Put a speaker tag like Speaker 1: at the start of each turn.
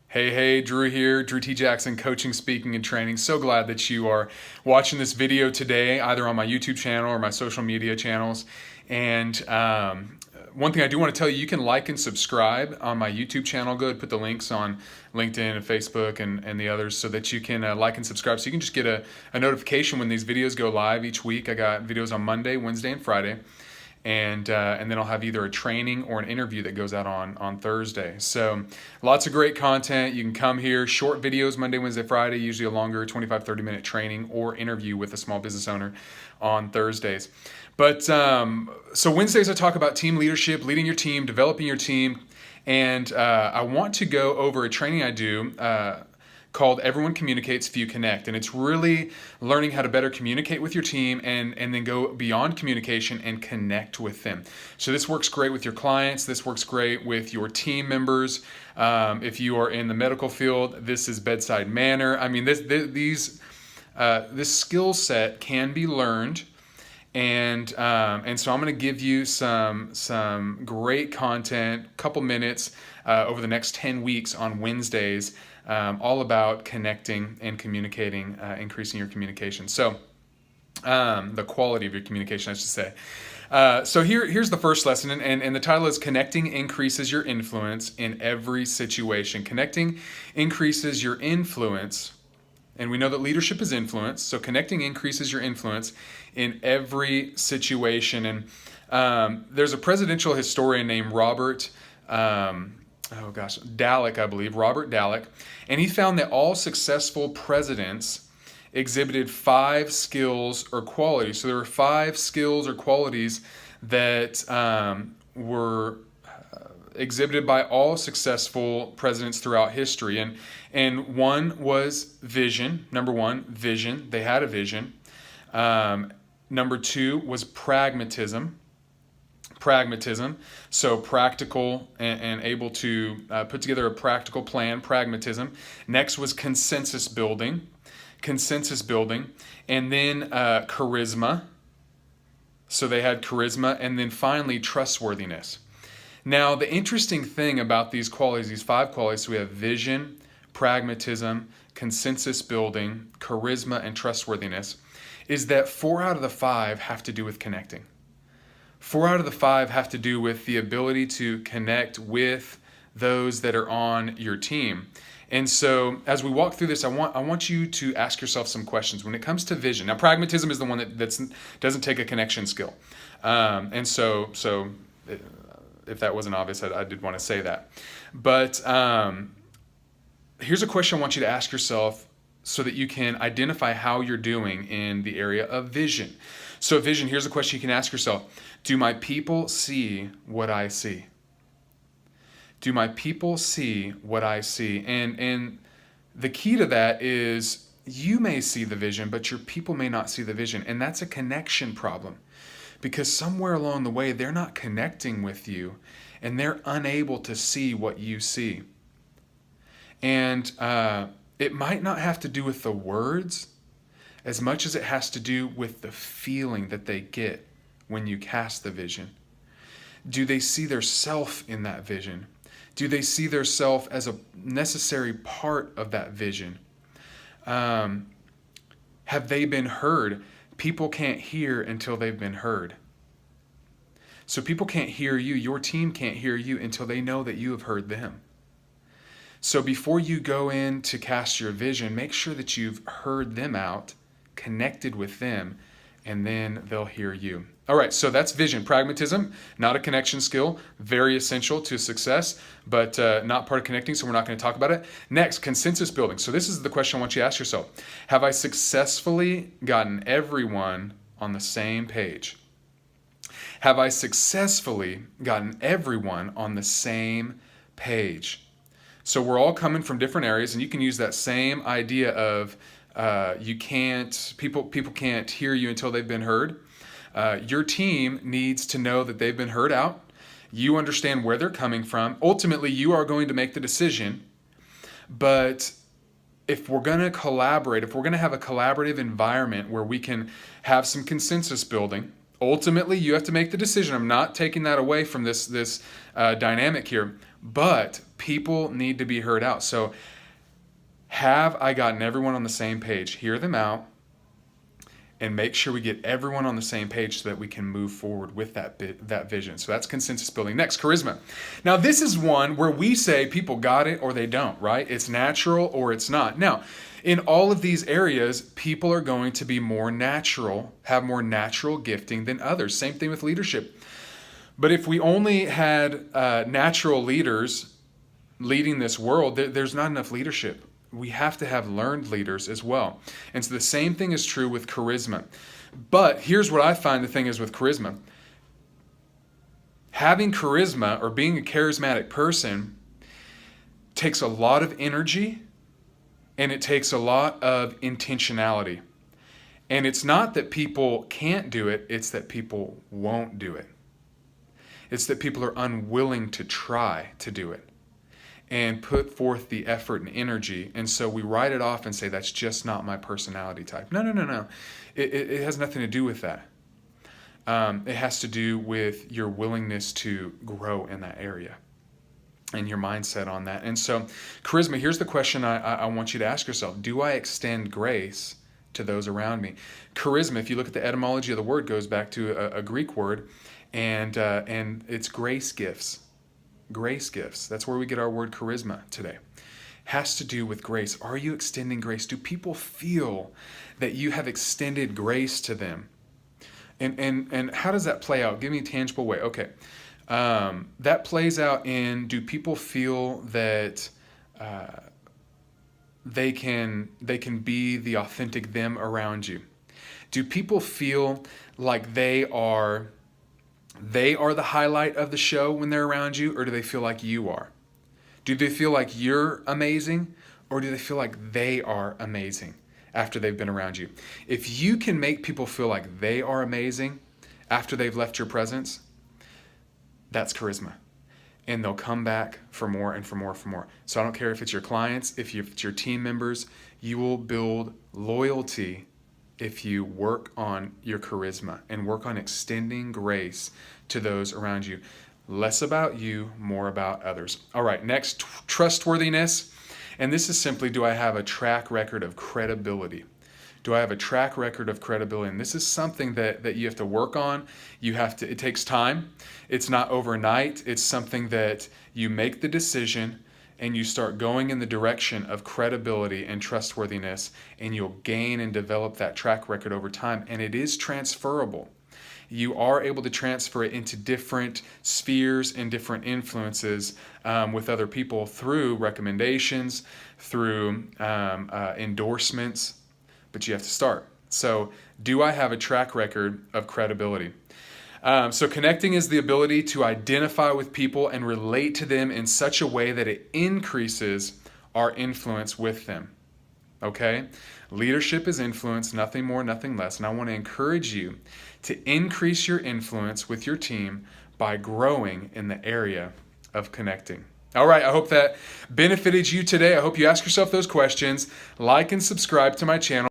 Speaker 1: Hey, Drew here, Drew T. Jackson, coaching, speaking, and training. So glad that you are watching this video today, either on my YouTube channel or my social media channels. And one thing I do want to tell you, you can like and subscribe on my YouTube channel. Go ahead and put the links on LinkedIn and Facebook and the others so that you can like and subscribe. So you can just get a notification when these videos go live each week. I got videos on Monday, Wednesday, and Friday. And then I'll have either a training or an interview that goes out on Thursday. So lots of great content. You can come here, short videos Monday, Wednesday, Friday, usually a longer 25, 30-minute training or interview with a small business owner on Thursdays. But so Wednesdays I talk about team leadership, leading your team, developing your team. And I want to go over a training I do called Everyone Communicates, Few Connect. And it's really learning how to better communicate with your team and then go beyond communication and connect with them. So this works great with your clients. This works great with your team members. If you are in the medical field, this is bedside manner. I mean, this skill set can be learned. And so I'm going to give you some great content, couple minutes over the next 10 weeks on Wednesdays, all about connecting and communicating, increasing your communication. So the quality of your communication, I should say. So here's the first lesson, and the title is Connecting Increases Your Influence in Every Situation. Connecting increases your influence. And we know that leadership is influence, so connecting increases your influence in every situation. And there's a presidential historian named Robert Dallek, I believe, Robert Dallek, and he found that all successful presidents exhibited 5 skills or qualities. So there were 5 skills or qualities that were exhibited by all successful presidents throughout history. And one was vision. Number 1, vision. They had a vision. Number 2 was pragmatism. So practical and able to put together a practical plan, pragmatism. Next was consensus building. And then charisma. So they had charisma. And then finally, trustworthiness. Now, the interesting thing about these qualities, these 5 qualities, so we have vision, pragmatism, consensus building, charisma, and trustworthiness, is that 4 out of the 5 have to do with connecting. 4 out of the 5 have to do with the ability to connect with those that are on your team. And so as we walk through this, I want you to ask yourself some questions when it comes to vision. Now, pragmatism is the one that doesn't take a connection skill. If that wasn't obvious, I did want to say that. But here's a question I want you to ask yourself so that you can identify how you're doing in the area of vision. So vision, here's a question you can ask yourself. Do my people see what I see? Do my people see what I see? And the key to that is you may see the vision, but your people may not see the vision. And that's a connection problem. Because somewhere along the way, they're not connecting with you and they're unable to see what you see. And it might not have to do with the words as much as it has to do with the feeling that they get when you cast the vision. Do they see their self in that vision? Do they see their self as a necessary part of that vision? Have they been heard? People can't hear until they've been heard. So people can't hear you, your team can't hear you until they know that you have heard them. So before you go in to cast your vision, make sure that you've heard them out, connected with them, and then they'll hear you. All right, so that's vision. Pragmatism, not a connection skill, very essential to success, but not part of connecting, so we're not going to talk about it. Next, consensus building. So this is the question I want you to ask yourself. Have I successfully gotten everyone on the same page? Have I successfully gotten everyone on the same page? So we're all coming from different areas, and you can use that same idea of people can't hear you until they've been heard. Your team needs to know that they've been heard out. You understand where they're coming from. Ultimately, you are going to make the decision. But if we're going to collaborate, if we're going to have a collaborative environment where we can have some consensus building, Ultimately, you have to make the decision. I'm not taking that away from this dynamic here, but people need to be heard out. So have I gotten everyone on the same page? Hear them out and make sure we get everyone on the same page so that we can move forward with that vision. So that's consensus building. Next, charisma. Now, this is one where we say people got it or they don't, right? It's natural or it's not. Now, in all of these areas, people are going to be more natural, have more natural gifting than others. Same thing with leadership. But if we only had natural leaders leading this world, there's not enough leadership. We have to have learned leaders as well. And so the same thing is true with charisma. But here's what I find the thing is with charisma. Having charisma or being a charismatic person takes a lot of energy and it takes a lot of intentionality. And it's not that people can't do it, it's that people won't do it. It's that people are unwilling to try to do it and put forth the effort and energy. And so we write it off and say, that's just not my personality type. No. It has nothing to do with that. It has to do with your willingness to grow in that area and your mindset on that. And so charisma, here's the question I want you to ask yourself. Do I extend grace to those around me? Charisma, if you look at the etymology of the word, goes back to a Greek word, and it's grace gifts. Grace gifts. That's where we get our word charisma today. Has to do with grace. Are you extending grace? Do people feel that you have extended grace to them? And how does that play out? Give me a tangible way. Okay. That plays out in, do people feel that they can be the authentic them around you? Do people feel like they are the highlight of the show when they're around you, or do they feel like you are? Do they feel like you're amazing, or do they feel like they are amazing after they've been around you? If you can make people feel like they are amazing after they've left your presence, that's charisma. And they'll come back for more and for more and for more. So I don't care if it's your clients, if it's your team members, you will build loyalty if you work on your charisma and work on extending grace to those around you. Less about you, more about others. All right, next, trustworthiness. And this is simply, do I have a track record of credibility? Do I have a track record of credibility? And this is something that you have to work on. It takes time. It's not overnight. It's something that you make the decision and you start going in the direction of credibility and trustworthiness, and you'll gain and develop that track record over time. And it is transferable. You are able to transfer it into different spheres and different influences with other people through recommendations, through endorsements, but you have to start. So do I have a track record of credibility? So connecting is the ability to identify with people and relate to them in such a way that it increases our influence with them. Okay? Leadership is influence, nothing more, nothing less. And I want to encourage you to increase your influence with your team by growing in the area of connecting. All right, I hope that benefited you today. I hope you ask yourself those questions, like and subscribe to my channel.